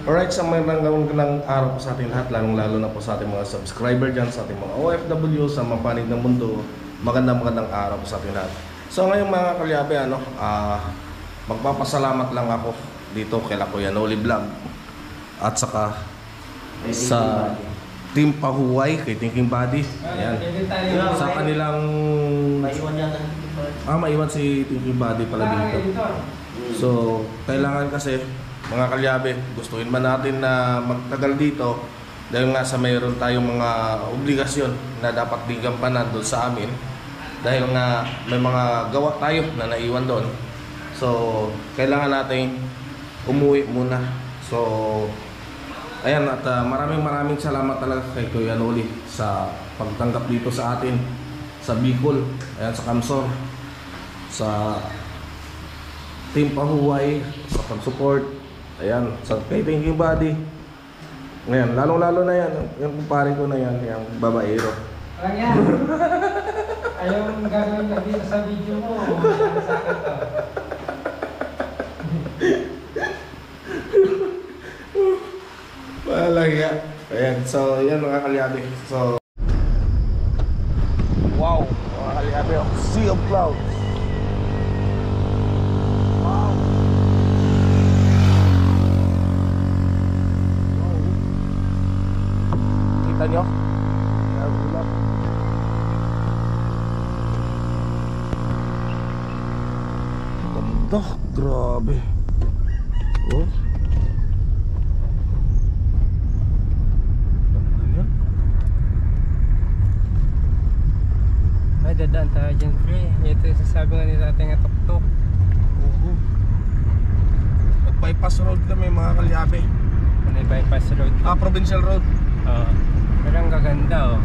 Alright, sa magandang araw po sa ating lahat, lalong-lalo na po sa ating mga subscriber dyan, sa ating mga OFW, sa mga panig ng mundo. Magandang araw po sa ating lahat. So ngayon mga kalyabe, magpapasalamat lang ako dito kay Kuya Noli Vlog at saka sa Team Pahuway, kay Thinking Body. Ayan. Sa kanilang maiwan si Thinking Body pala dito. So kailangan kasi mga kalyabe, gustuin man natin na magtagal dito dahil nga sa mayroon tayong mga obligasyon na dapat din gampanan doon sa amin dahil nga may mga gawa tayo na naiwan doon. So kailangan natin umuwi muna. So ayan, at maraming salamat talaga kay Kuya Noli sa pagtanggap dito sa atin sa Bicol, ayan, sa Kamsor, sa Team Pahuway, sa pag-support. Ayan, sa kay Thinking Body. Ngayon, lalong-lalo na yan, yung kumpare ko na yan, yung babaero. Parang yan. Ayaw mong gagawin na dito sa video mo. Ano sa akin to? Malaya. Ayan, so yan mga kalyabe. So wow, mga kalyabe, sea of clouds. Kita nyo? Ayan, ulap. Ganda, grabe. Oh. Ganda yan. Ay, dadaan tayo dyan, pre. Ito yung sasabi nga ni tatay nga tok-tok. Oo. Nag-bypass road kami mga kalyabe. Ano yung bypass road? Provincial road. Oo. Pero ang gaganda, oh.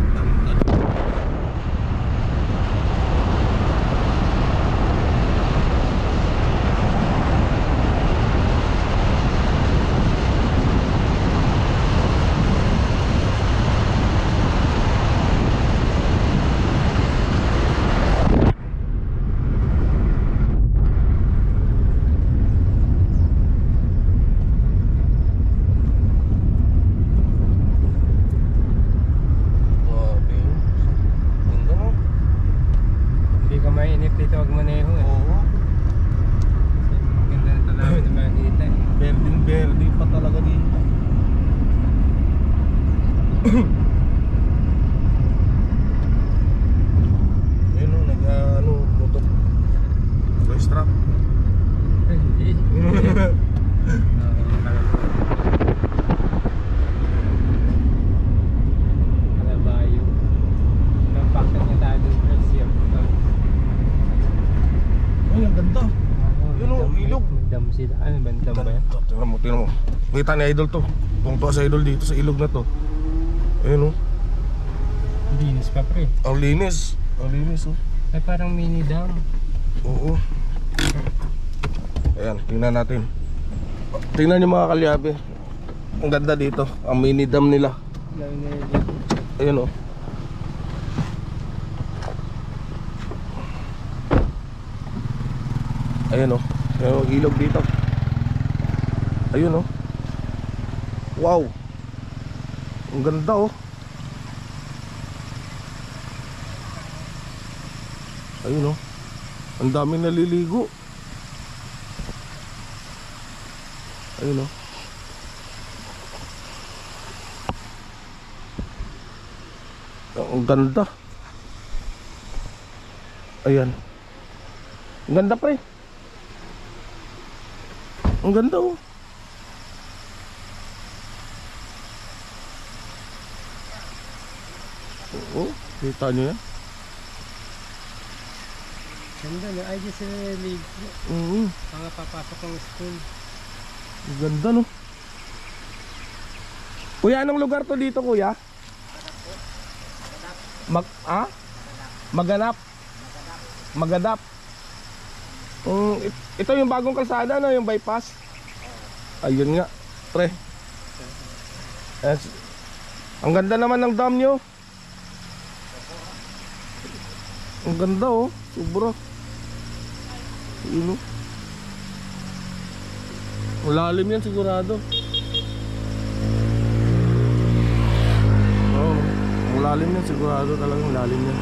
Mainit dito, wag maneho eh. Oo. Ganda na talaga na makikita eh. Berding pa talaga dito. Ayun o, motor. Voice trap. Hindi. Kalabayo. Nampaktan niya tayo dun sa siya. Ay, ang ganda. Yun o, ilog. May dam sila. Ano ba yung dam ba yan? Tingnan mo. Kita ni Idol to. Pungto sa Idol dito sa ilog na to. Ayun o. Linis pa, pre. Ang linis. Ang linis o. Ay, parang mini dam. Oo. Ayan, tingnan natin. Tingnan niyo mga kalyabe. Ang ganda dito. Ang mini dam nila. Ayun o. Ayun o. Yung ilog dito. Ayun o. Wow. Ang ganda o. Ayun o. Ang daming naliligo. Ayun o. Ang ganda. Ayan. Ang ganda, pre. Ang ganda oh. Oo, kita nyo yan. Ganda na. Ay, di sila naligo. Mga papasok ng school. Ang ganda no. Kuya, anong lugar to dito, kuya? Maganap. Magadap. Ito yung bagong kalsada na, yung bypass. Ayun nga, pre. Ang ganda naman ng dam nyo. Ang ganda oh, sobra. Yun oh. Malalim yan sigurado. Malalim yan, sigurado talagang lalim yan.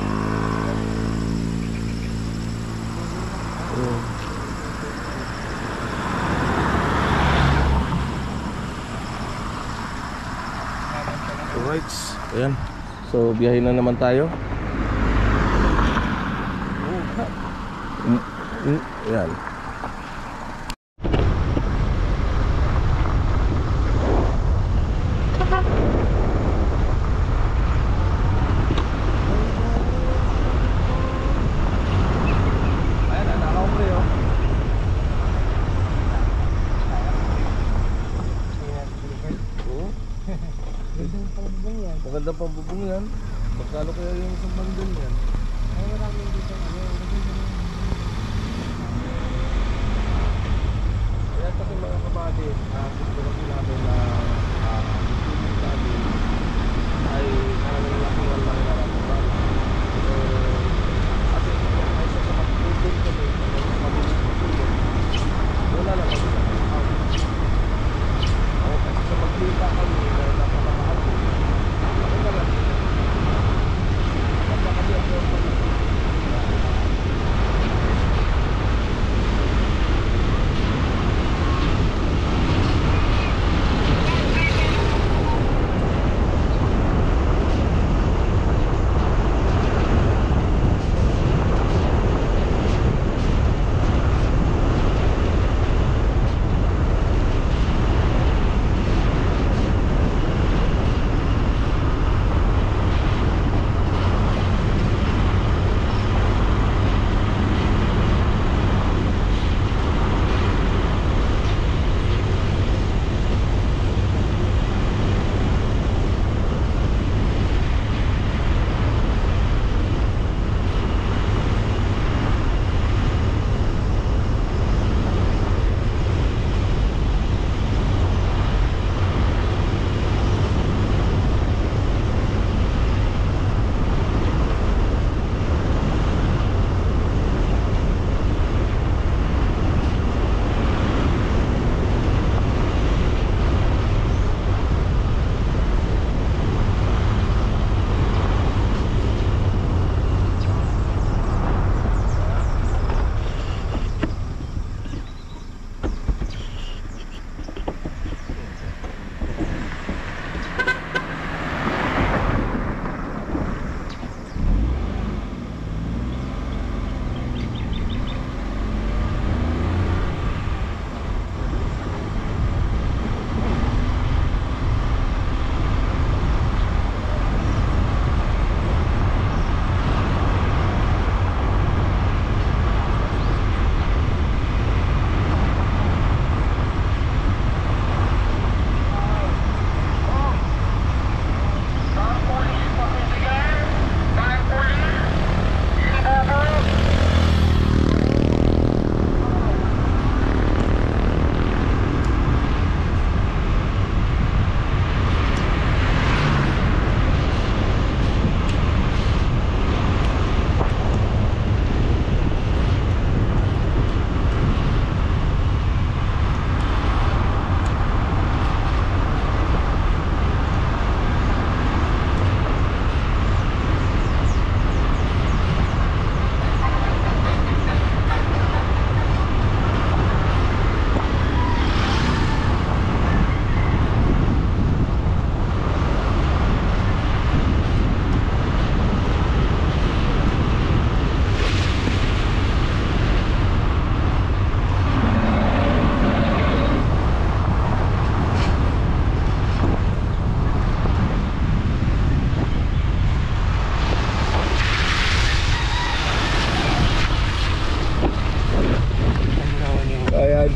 Alright, ayan. So biyahin na naman tayo. Ayan. Maganda pang bubong yan. Magkano kaya yung isang bandol yan? Ay, maraming dito. Kaya kasi mga kabady, gusto kasi namin na yung namin ay kanalang lakihan lang na natin. So, kasi ay sa magtutulog kami, mabilis magtulog. Wala lang kami sa pag-out. O kasi sa magkita kami, napakamahal ko. Ako na lang. Basta kami ang pwede.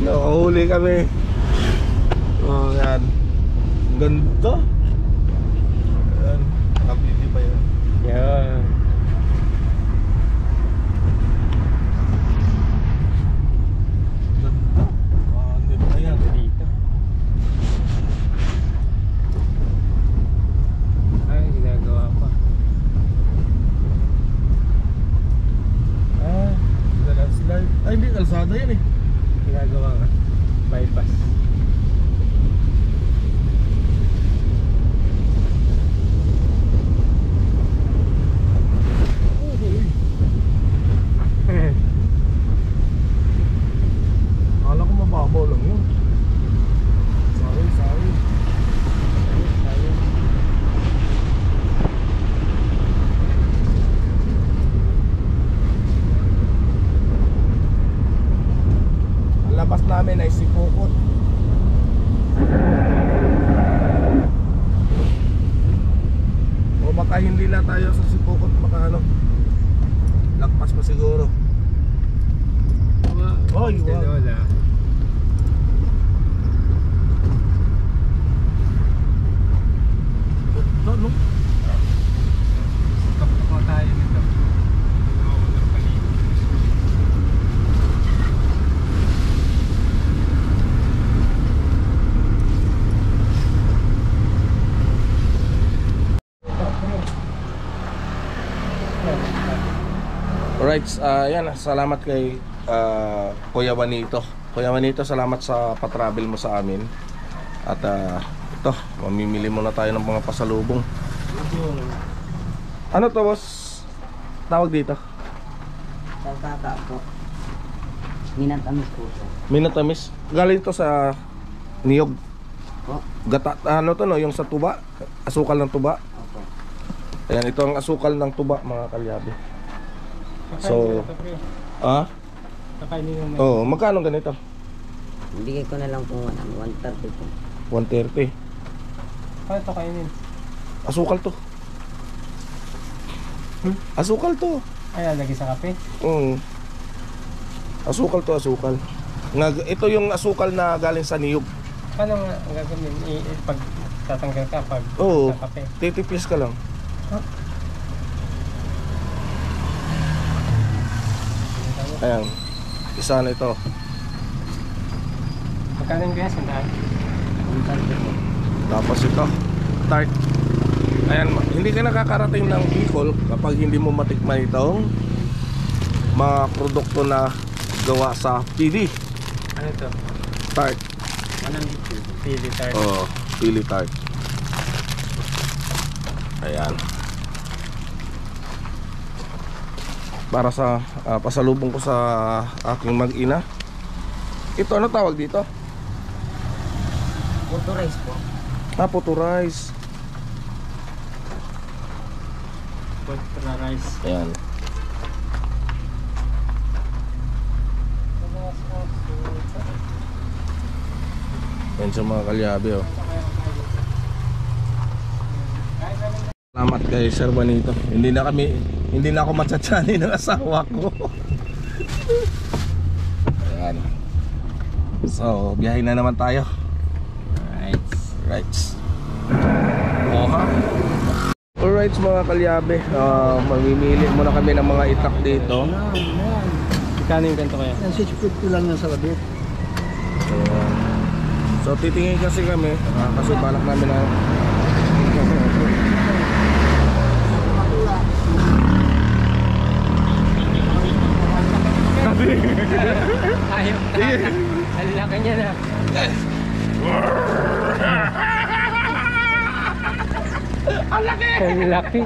Nakahuli kami. Oh, yan. Ganda. Yan. Nakabili pa yan. Yan. Ganda. Ayan. Dito. Ay, ginagawa pa. Landslide. Ay, hindi. Kalsada yan eh. Ginagawa ka. Bypass. kabila tayo sa Sipokot, baka ano, lagpas pa siguro. Oy, wow. No. Kapag tayo nito. Alright, yan, salamat kay Kuya Juanito. Kuya Juanito, salamat sa patravel mo sa amin. At ito, mamimili muna tayo ng mga pasalubong. Ano to, boss? Tawag dito? Salsata po. Minatamis po siya. Minatamis. Galing to sa niyog. Po. Gata, ano to no, yung sa tuba, asukal ng tuba. Opo. Ayan, ito ang asukal ng tuba, mga kalyabe. So, Kakainin mo. oh, magkano ganito? Bigay ko na lang po 130 po. 130. Paano ito kainin? Asukal to. Asukal to. Ay, lagi sa kape? Asukal to, asukal. Ito yung asukal na galing sa niyog. Paano nga ang gagawin? Pag tatanggal ka, pag Oo, sa kape? titipis ka lang. Ayan, isa na ito. Magkano yung gas? Sandaan? 130 po. Tapos ito, tart. Ayan, hindi ka nakakarating ng Bicol kapag hindi mo matikman itong mga produkto na gawa sa pili. Ano ito? Tart. 150. Pili tart. Oh, pili tart. Ayan. Para sa pasalubong ko sa aking mag-ina. Ito, ano tawag dito? Puto rice po. Puto rice. Contra rice. Ayan. Yan sa mga kalyabe, oh. Salamat kay Sir Juanito. Hindi na ako matsatsani ng asawa ko. Ayan. So, biyahin na naman tayo. Right. Oha. Alright mga kalyabe, mamimili muna kami ng mga itak dito. Magkano yung ganito kaya? Ang 650 lang yan sa labit. So titingin kasi kami, kasi balak namin na Ayaw. Ang laki niya na. Ang laki.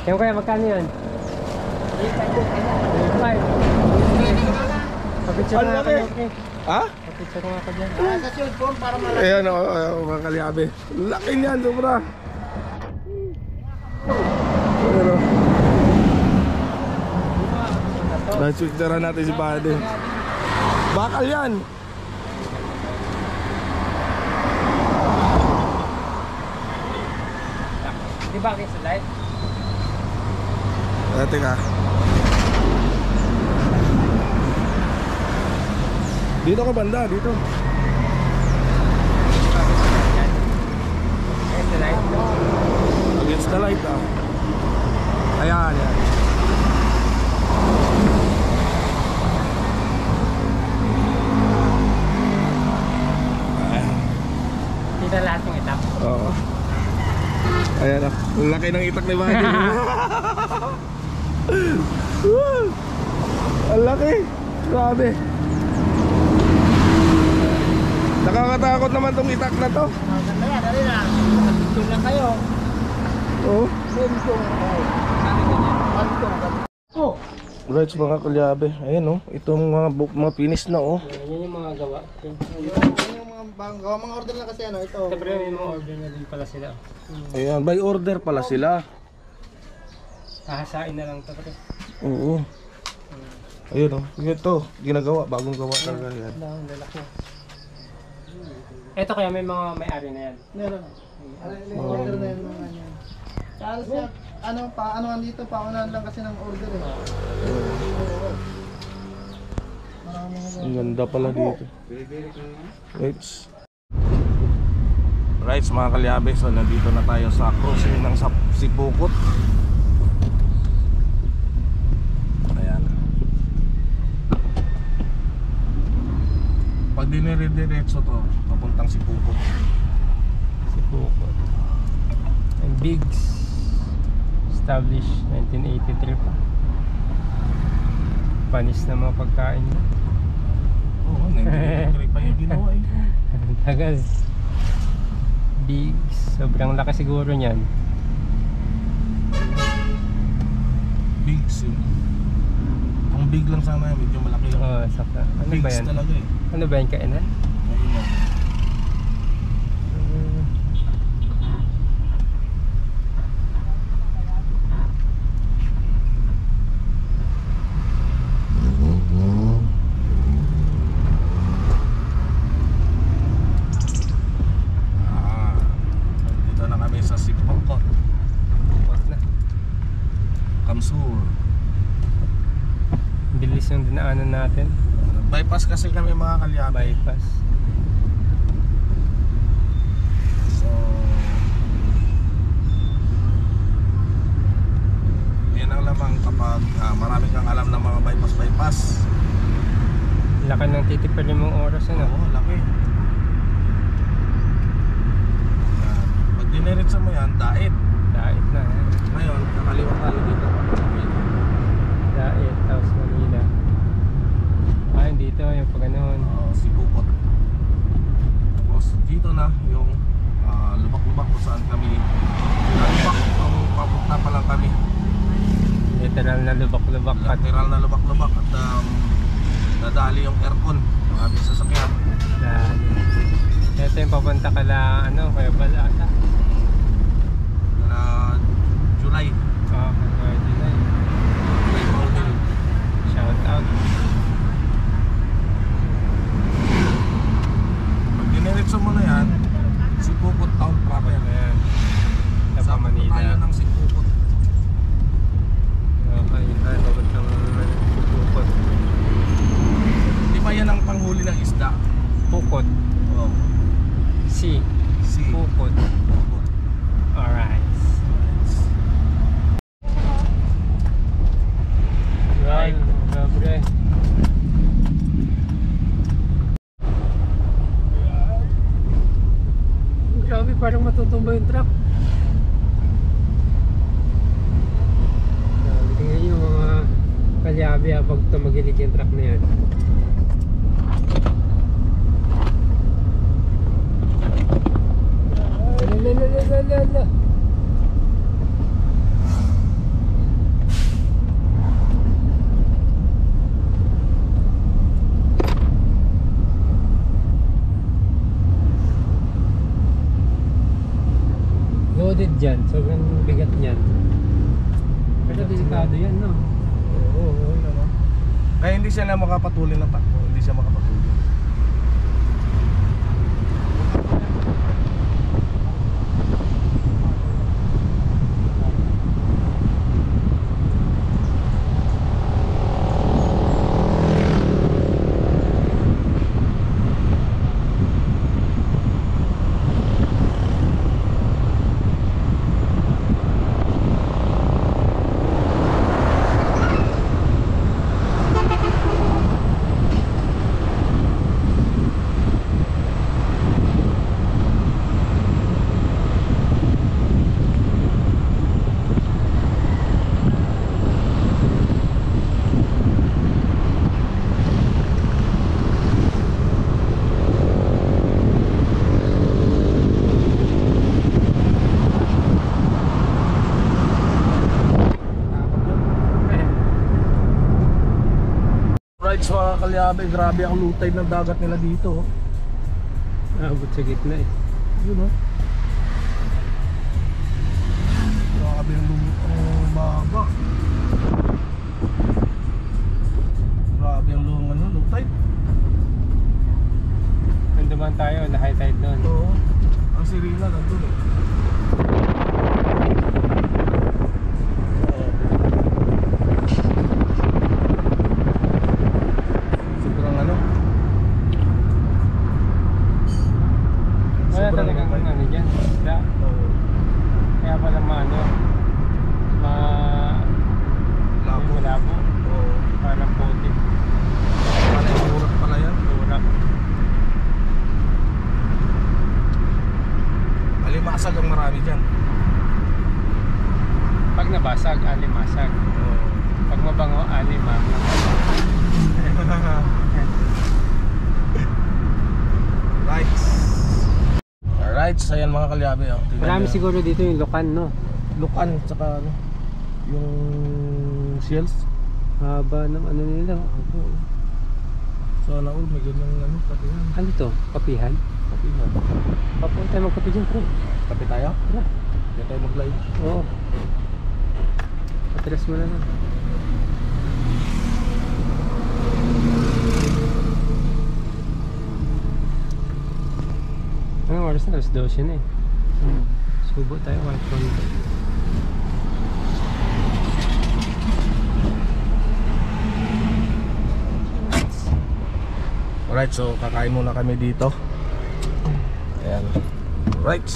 Yung kaya magkano yan? 3.5. Papicture nga ako. Okay. ha? Papicture nga ako dyan. Sa cellphone para malaki. Ayan o, mga kalyabe. Laki niyan, sobra. Pero na-picturean natin si Buddy. Bakal yan. Di ba sa light? Teka. Dito ka banda, dito. Against the light? Against the light, ah. Ayan, yan. Kita lahat ng itak. Oo. Ayan, ah. Ang laki ng itak ni Buddy. Ang laki. Grabe. Nakakatakot naman tong itak na to. Maganda yan, dali na. Picture lang kayo. Oo. Sentong. Oh. Right, mga kalyabe. Ayan, oh. Itong mga finish na, oh. Yan yung mga gawa. Yung mga order lang kasi ano, ito. Siyempre may mga order na din pala sila. Ayan, by order pala sila. Hahasain na lang ito. Oo. Ayun, oh. Ito, ginagawa. Bagong gawa talaga yan. Ang lalaki. Eto kaya may mga may-ari na yan. Meron. May order na yan mga yan. Kaya siya, ano dito, paunahan lang kasi ng order eh. Oo. Ang ganda pala dito. Right. Right, mga kalyabe. So, nandito na tayo sa cruising ng Sipukot. Ayan. Pag dinire-diretso to, papuntang Sipukot. Sipukot. And Biggs. Established 1983 pa. Panis na mga pagkain mo. Oo, 1983 pa yung ginawa eh. Tagal. Biggs. Sobrang laki siguro niyan. Bigs yun. Kung big lang sana, medyo malaki lang. Oo, sakta. Ano ba Bigs yan? talaga eh. Ano ba yan, kainan? Ayun na. Dito na kami sa Sipukot, Bukot na. Kamsur. Bilis yung dinaanan natin. Bypass kasi kami mga kalyabe. Bypass. So, yan ang lamang kapag marami kang alam ng mga bypass. Laki ng titipirin mong oras ano? Oo, laki. Yan. Pag diniritsa mo yan, dait. Dait na. Ngayon, kakaliwa tayo dito. Dait, tapos Manila. Dito yung pag ganoon. Sipukot. Tapos dito na yung lubak-lubak kung saan kami. Lubak kung papunta pa lang kami. Literal na lubak-lubak at Lateral na lubak-lubak at nadali yung aircon ng aming sasakyan. dahil. Ito yung papunta ka lang, ano, kaya bala ata. Na July. Kaya July. July Mountain. Shout out. Pag diniritso mo na yan, Sipukot Town proper. Ayan. Sa Sa Manila. tayo ng Sipukot. Okay, papuntang Pukot. Di ba yan ang panghuli ng isda? Pukot. Oh. Si Pukot. Pukot. Alright. Right, grabe. Grabe, parang matutumba yung truck. Grabe, tingnan yung mga kalyabe pag tumagilig yung truck na yan. Lalalala. Loaded dyan, sobrang bigat niyan. Pero delikado yan, no? Oo, naman. Kaya hindi siya na makapatuloy ng takbo. Hindi siya makapatuloy. Rides mga kalyabe, grabe ang lutay ng dagat nila dito. Abot sa gitna eh. Yun oh. Grabe ang baba. Grabe ang lutay. Ganda dumaan tayo, na high tide doon. Oo. Ang sirena nandun eh. Sobrang ano? Wala Sobrang talagang lumay. ano dyan, isda. Oo. Kaya pala maano, Labo. malabo, Oo. parang putik, Parang urat pala yan. urak. Alimasag ang marami dyan. Pag nabasag, alimasag. Oo. Pag mabango, alimang. Right. Alright, so yan mga kalyabe. Oh. Tingnan Marami nyo. siguro dito yung lukan, no? Lukan, tsaka ano, yung shells. Haba ng ano nila. Sana all may ganyang ano, kape yan. Ano to? Kapihan? Kape nga. Papunta tayo magkapi dyan, pre. Kape tayo? Tara. Hindi tayo mag-live. Oo. Patras mo na lang. Anong oras na? Alas 12 na eh. Subo tayo, white phone. Alright, so kakain muna kami dito. Ayan. Alright.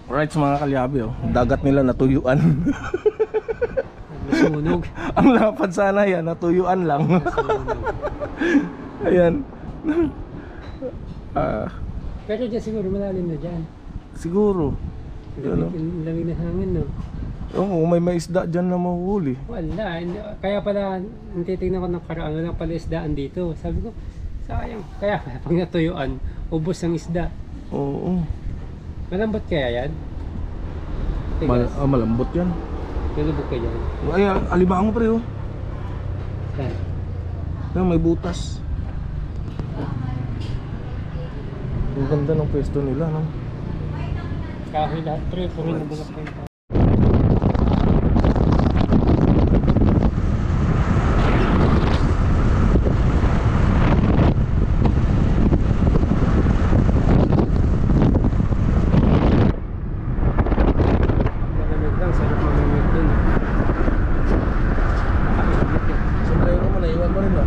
Alright mga kalyabe, oh. Dagat nila natuyuan. Nasunog. Ang lapad sana yan, natuyuan lang. Ayan. Pero dyan siguro malalim na dyan. Siguro. Ano? Lamig na hangin, no? Oo, may isda dyan na mahuhuli. Wala. Kaya pala, titignan ko ng karaan, walang pala isdaan dito. Sabi ko, sayang. Kaya pag natuyuan, ubos ang isda. Oo. Malambot kaya yan? Tigas. Malambot yan. Nalubog ka dyan. Ay, alimango pre oh. Saan? Ayan, may butas. Ang ganda ng pwesto nila, no? Kahoy lahat, pre. Puro na bulak pa yung malamig lang, sarap mamimit dun. Nakainit eh. Sombrero mo, naiwan mo rin ba?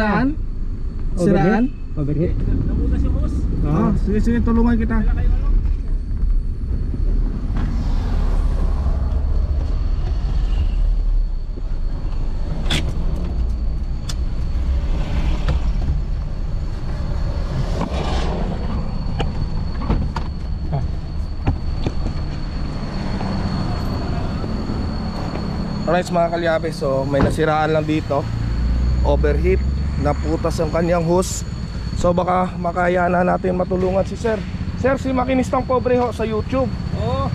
Siraan? Siraan? Overheat. Nabutas yung hose. Oo, sige, sige, tulungan kita. Wala kayo ano? Alright mga kalyabe, so may nasiraan lang dito. Overheat, naputas ang kanyang hose. So baka makaya na natin matulungan si Sir. Sir, si Makinistang Pobre ho sa YouTube. Oo.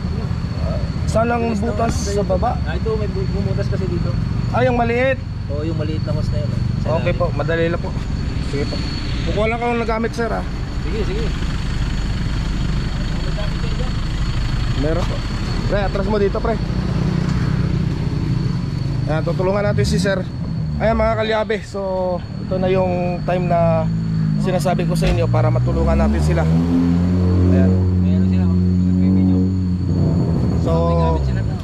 Saan ang butas sa baba? Ito may bumutas kasi dito. Ah, yung maliit. Oo, yung maliit na hose na yun. Sa Okay ilalim. po, madali lang po. Sige po. Kukuha lang ako ng nagamit Sir ha. Sige, sige. May dami kayo dyan. Meron po. Pre, atras mo dito pre. Ayan, tutulungan natin si Sir. Ayan mga kalyabe, so ito na yung time na sinasabi ko sa inyo para matulungan natin sila. Ayan. May ano sila, may video. So, May gamit sila na.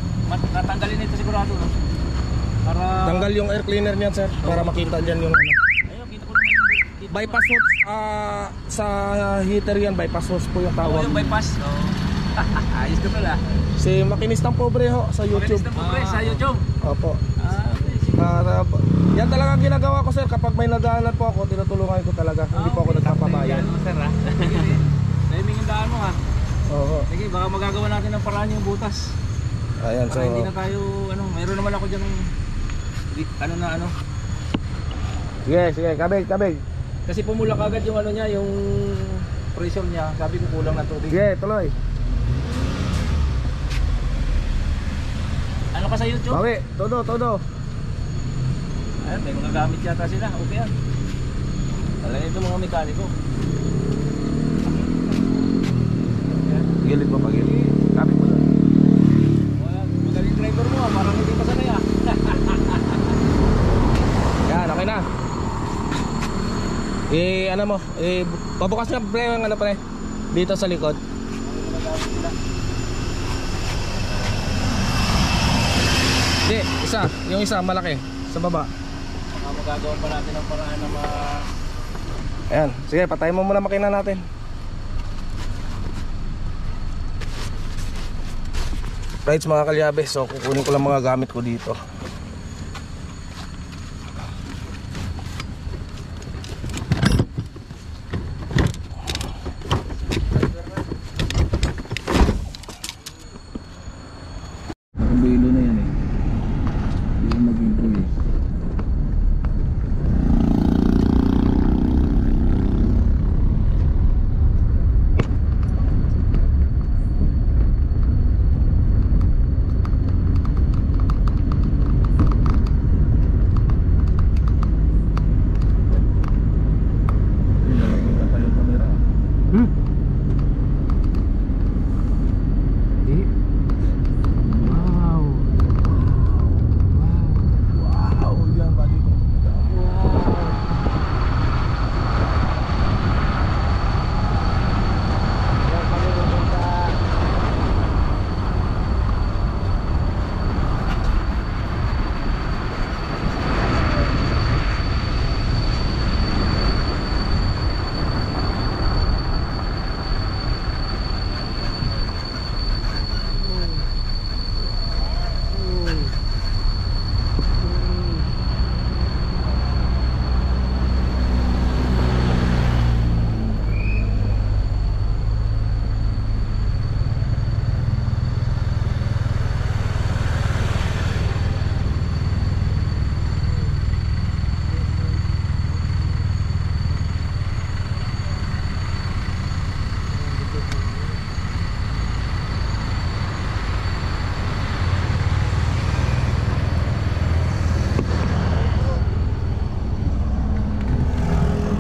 Tatanggalin ito sigurado, no? Para... tanggal yung air cleaner niyan Sir para makita dyan yung ano. Ayun, kita ko naman yung... Bypass hose, sa heater yan, bypass hose po yung Oo, tawag. yung bypass. Oo. Ayos ko pala. Si Makinistang Pobre ho sa YouTube. Makinis na po, pre, sa YouTube. Opo. Okay, sige. Yan talaga ang ginagawa ko Sir, kapag may nadaanan po ako, tinutulungan ko talaga. Hindi po ako nagpapabayad. Ano, sir, ha? Timing yung daan mo, ha? Oo. Sige, baka magagawa natin ng paraan yung butas. Ayan, so Para hindi na tayo, ano, mayroon naman ako dyan ng, ano. sige, sige, kabig, kabig. Kasi pumula kagad yung ano niya, yung pressure niya. Sabi ko kulang na tubig. Sige, tuloy. Ano ka sa YouTube? Bawi, todo. Ayun, may mga gamit yata sila. Okay yan. Alam ito mga mekaniko. Gilid mo pa, gilid. Kapit mo doon. Magaling driver mo, parang hindi pa sanay, ah. Yan, okay na. Ano mo, pabukas niya pre, yung ano pre, dito sa likod. Hindi, yung isa malaki, sa baba. Baka magagawa pa natin ang paraan na Ayan, sige, patayin mo muna makina natin. Right mga kalyabe, so kukunin ko lang mga gamit ko dito. Bilo na yan eh. Hindi mo mag-improvise. Nalagyan tayo kamera. Di. Wow. Wow, yan ba dito?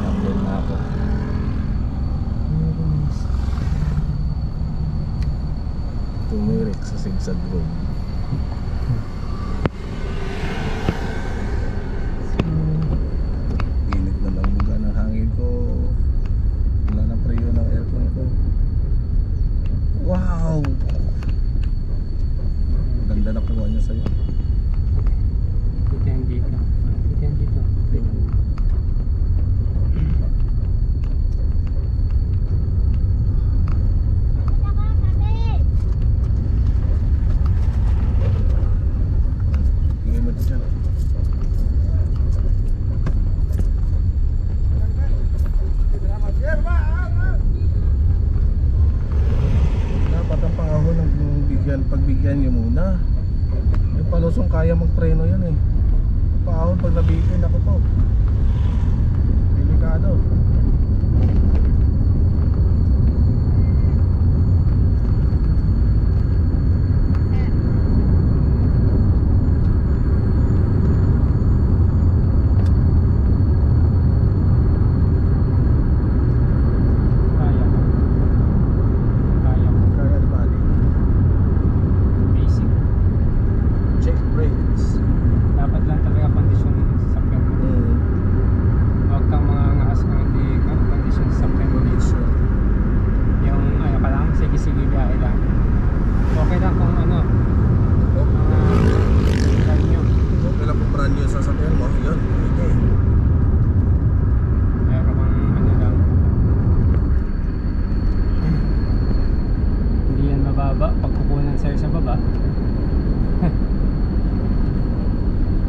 Upload na ako. Tumirik sa Sigsag Road. Init na lang buga ng hangin ko. Wala na preo ng aircon ko. Wow! Ganda na kuha niya sa'yo. Kita yan dito. Kita yan dito. pagbigyan nyo muna. Yung palusong kaya magpreno yan eh. Paahon pag nabitin ako po. Delikado. Kaya ko. Kaya ko. Kaya ni Buddy. Basic. Check brakes. Dapat lang talaga kondisyon ng sasakyan mo. Huwag kang mga angas kung hindi kondisyon sa sasakyan mo. Yung ano ka lang, sige-sige biyahe lang. Okay lang kung ano, brand new. Okay lang kung brand new sa sasakyan mo. Yun, okay. Pero kung ano lang, hindi yan mababa pag kukunan sa'yo sa baba.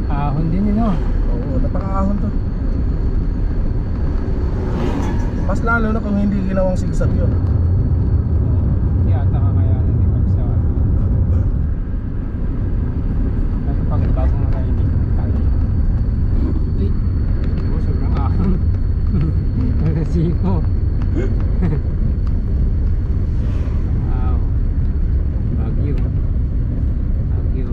Ahon din yun, no? Oo, napakaahon to. Mas lalo na kung hindi ginawang sigsag yun. Hindi ata kakayanan din pag sa pero pag bagong riding kaya. Wait, sobrang ahon. Nagasiko. Wow. Bagyo. Bagyo.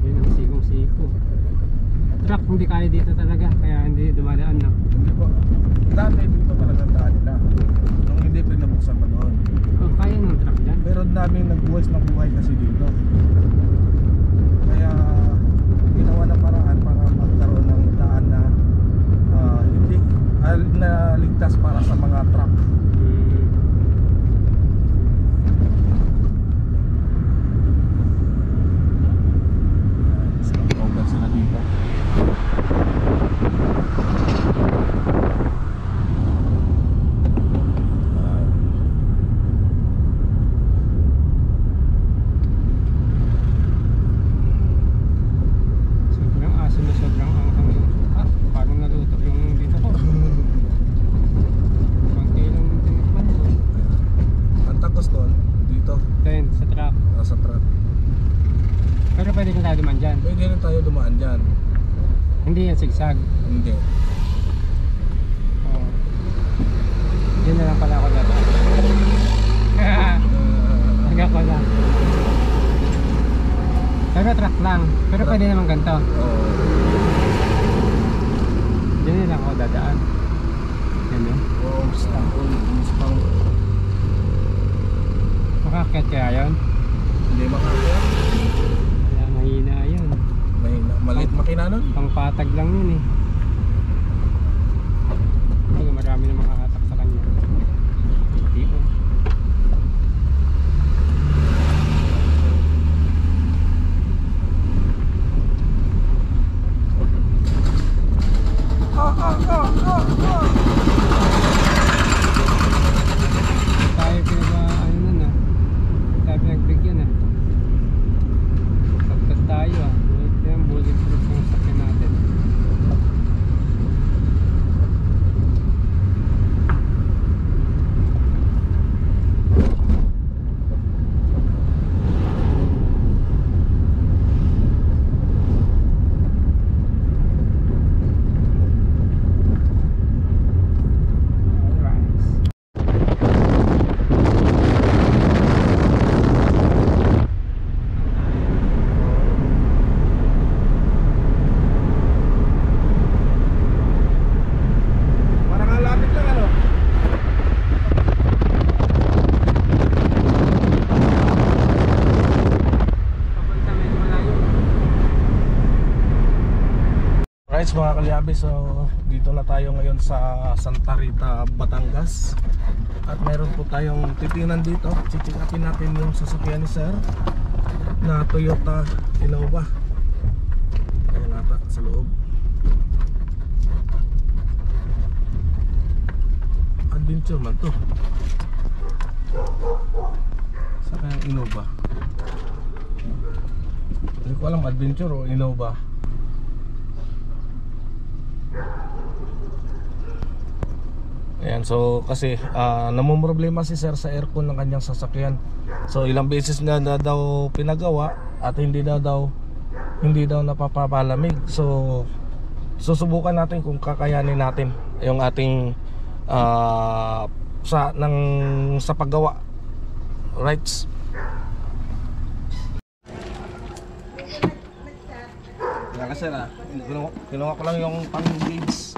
Yun ang sikong-siko. Truck hindi kaya dito talaga, kaya hindi dumadaan na. Hindi po. Dati dito talagang daan nila. Nung hindi pinabuksan pa doon. Oh, kaya ng truck dyan. Pero namin nagbuwis ng buhay kasi dito. Kaya ginawa ng paraan para magkaroon ng daan na hindi na ligtas para sa mga truck. Stop sila dito. Sobrang aso na sobrang anghang yung parang naluto yung dito ko. Konti lang yung tinikman ko. Ang takos doon, dito, Then sa truck. sa truck. Pero pwede kang tayo duman dyan. Pwede rin tayo dumaan dyan. Hindi yan sigsag. Hindi. Oh. Yun na lang pala ako dito. Taga ko lang. Pero truck lang. Pero pwede naman ganito. Oo. Diyan na lang ako dadaan. Yan o. Oo, Mustang. Makakit kaya yun? Hindi makakaya. Wala, mahina yun. Maliit makina nun. Pangpatag lang yun eh. Ay, marami na makakatak sa kanya. Hindi ko. Tayo ano nun ah. Tayo pinagbigyan ah. Pagkat tayo ah. Bulletproof ang sakyan natin. Parang kalapit lang ano. Papunta medyo malayo. Right mga kalyabe, so dito na tayo ngayon sa Santa Rita, Batangas. At meron po tayong titingnan dito. Chichikatin natin yung sasakyan ni Sir na Toyota Innova. Ayan nata sa loob. Adventure man to. Sa kayang Innova. Hindi ko alam Adventure o Innova. Ayan, so kasi namumroblema si sir sa aircon ng kanyang sasakyan. So ilang beses na daw pinagawa at hindi daw napapalamig. So susubukan natin kung kakayanin natin yung ating sa paggawa. Right. Kaya sir, kinuha ko lang yung pang gauge.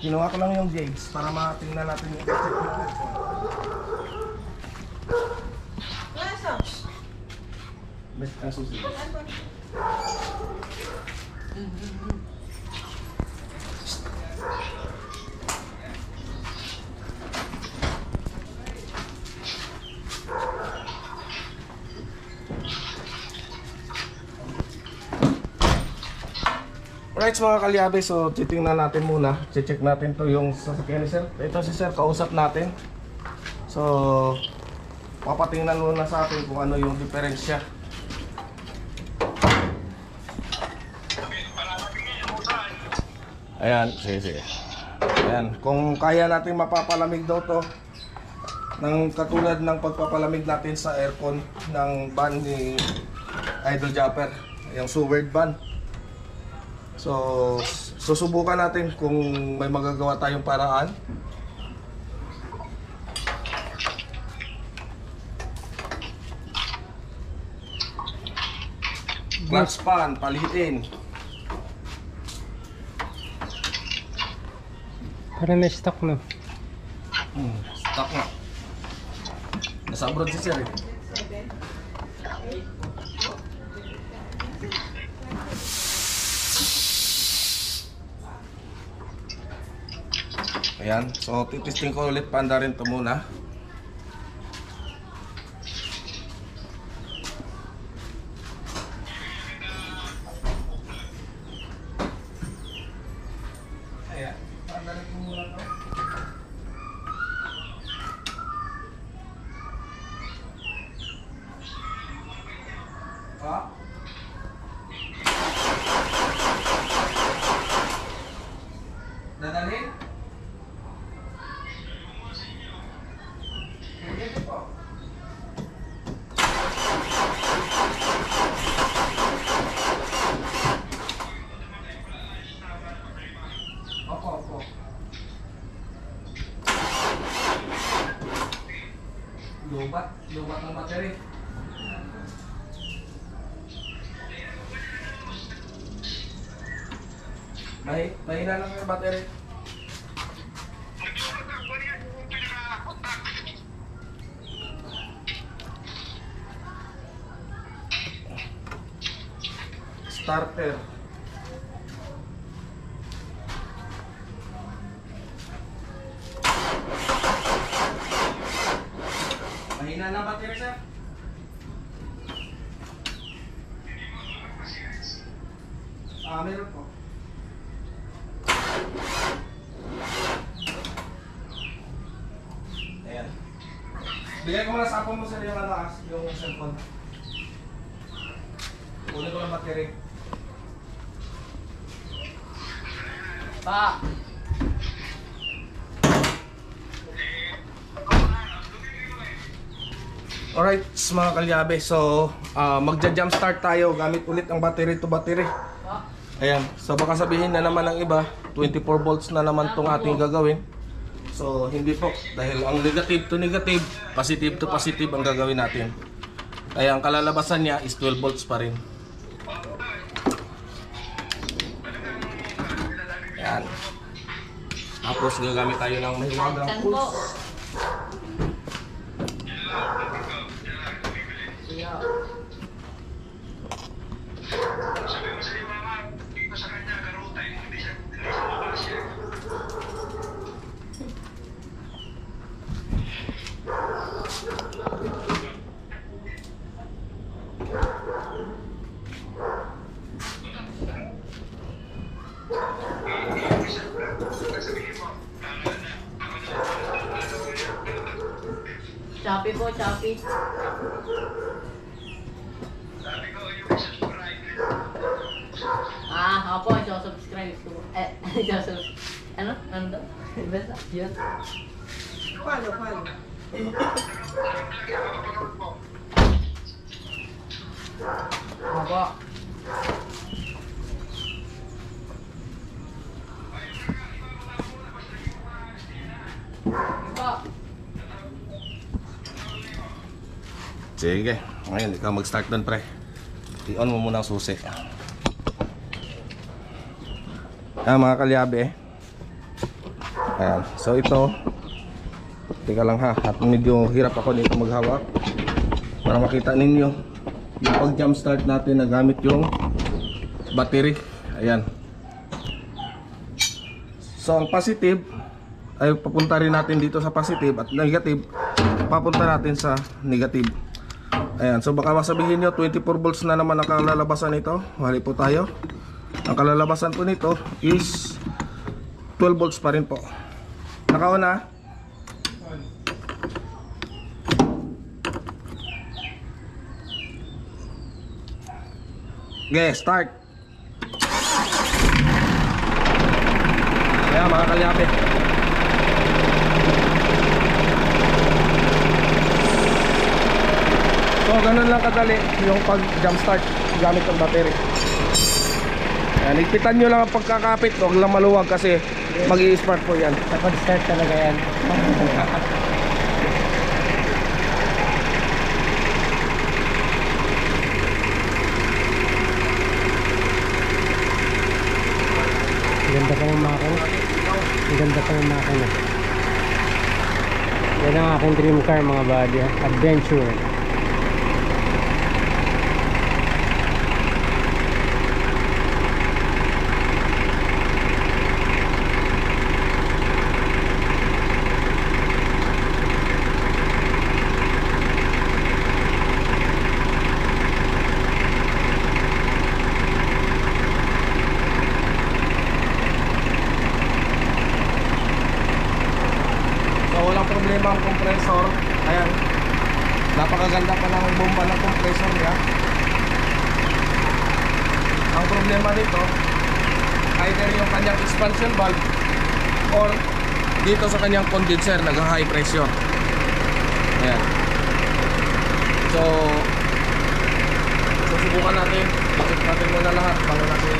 Kinuha ko lang yung gauge para matingnan natin yung check natin. Best kaso sila. Alright mga kalyabe, so titingnan natin muna. Check natin to yung sasakyan ni sir. Ito si sir, kausap natin. So papatingnan muna sa atin kung ano yung diferensya. Ayan, sige. Ayan, kung kaya natin mapapalamig daw to ng katulad ng pagpapalamig natin sa aircon ng van ni Idol Japper, yung Suward van. So, susubukan natin kung may magagawa tayong paraan. Clutch pan, palitin. Para may stock no. Stock nga. Nasa abroad si sir eh. Ayan, so titisting ko ulit panda rin ito muna. Ayan, panda rin ito muna ito. Ha? Dadalhin? Opo. Lubat ng battery. Mahina lang yung battery. Starter. Mahina na battery sir. Meron po. Ayan. Bigay ko muna sa apo mo sir yung yung cellphone. Kunin ko ng battery. Pa! Alright, mga kalyabe, so magja-jump start tayo gamit ulit ang battery to battery. Ayan, so baka sabihin na naman ng iba 24 volts na naman tong ating gagawin. So hindi po, dahil ang negative to negative, positive to positive ang gagawin natin. Kaya ang kalalabasan niya is 12 volts pa rin. Ayan. Tapos gagamit tayo ng mahiwagang pulse. Shopee po, Shopee. Ano Ako po, subscribe ko. Ano? Ano daw? Basta, yun. Paano? Ako. Sige. Ngayon, ikaw mag-start doon, pre. I-on mo muna ang susi. Mga kalyabe. Ayan. So ito, teka lang ha, at medyo hirap ako dito maghawak para makita ninyo yung pag jump start natin na gamit yung battery. Ayan. So ang positive ay papunta rin natin dito sa positive, at negative papunta natin sa negative. Ayan. So baka masabihin nyo 24 volts na naman ang kalalabasan nito. Mali po tayo. Ang kalalabasan po nito is 12 volts pa rin po. Naka-on na. Okay, start. Kaya mga kalyape, so ganun lang kadali yung pag jump start gamit ng battery. Ayan, higpitan nyo lang ang pagkakapit, huwag lang maluwag kasi mag-i-spark po yan. Kapag start talaga yan. Ganda pa ng makina. Ganda pa ng makina. Yan ang aking dream car mga buddy. Adventure. Ang compressor, ayan, napakaganda pa ng bomba ng compressor niya. Ang problema nito, either yung kanyang expansion valve or dito sa kanyang condenser nag-high pressure. Ayan. So susubukan natin, check natin muna lahat bago natin.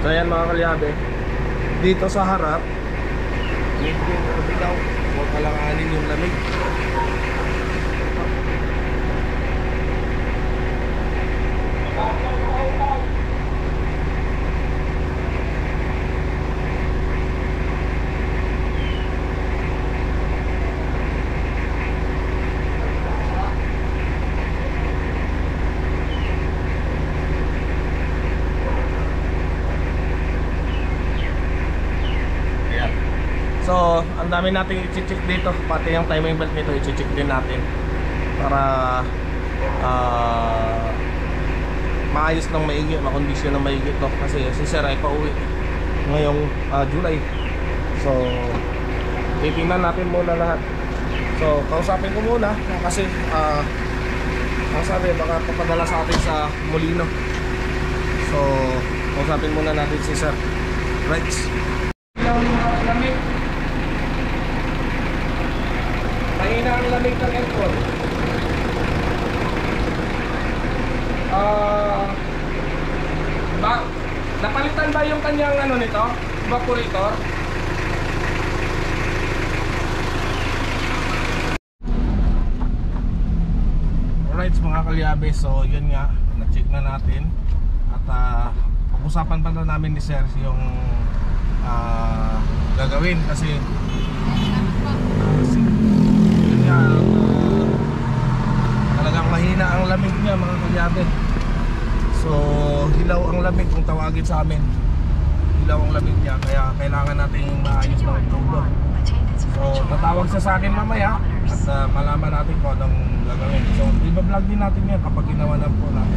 So ayan mga kalyabe, dito sa harap medyo mabigaw, huwag kalanganin yung lamig. So, ang dami nating i-check dito, pati yung timing belt nito i-check din natin para maayos ng maigi, makondisyon ng maigi to kasi si Sir ay pauwi ngayong July. So, titingnan natin muna lahat. So, kausapin ko muna kasi ang sabi baka papadala sa atin sa Molino. So, kausapin muna natin si Sir. Right. Mahina ang lamig ng aircon. Napalitan ba yung kanyang ano nito? Evaporator? Alright mga kalyabe, so yun nga, na-check na natin. At pag-usapan pa na namin ni Sir yung gagawin kasi yun nga, talagang mahina ang lamig niya mga kalyabe. So hilaw ang lamig kung tawagin sa amin, hilaw ang lamig niya, kaya kailangan natin maayos ng tubo. So tatawag siya sa akin mamaya at malaman natin kung anong gagawin. So iba-vlog din natin yan kapag ginawa na po natin.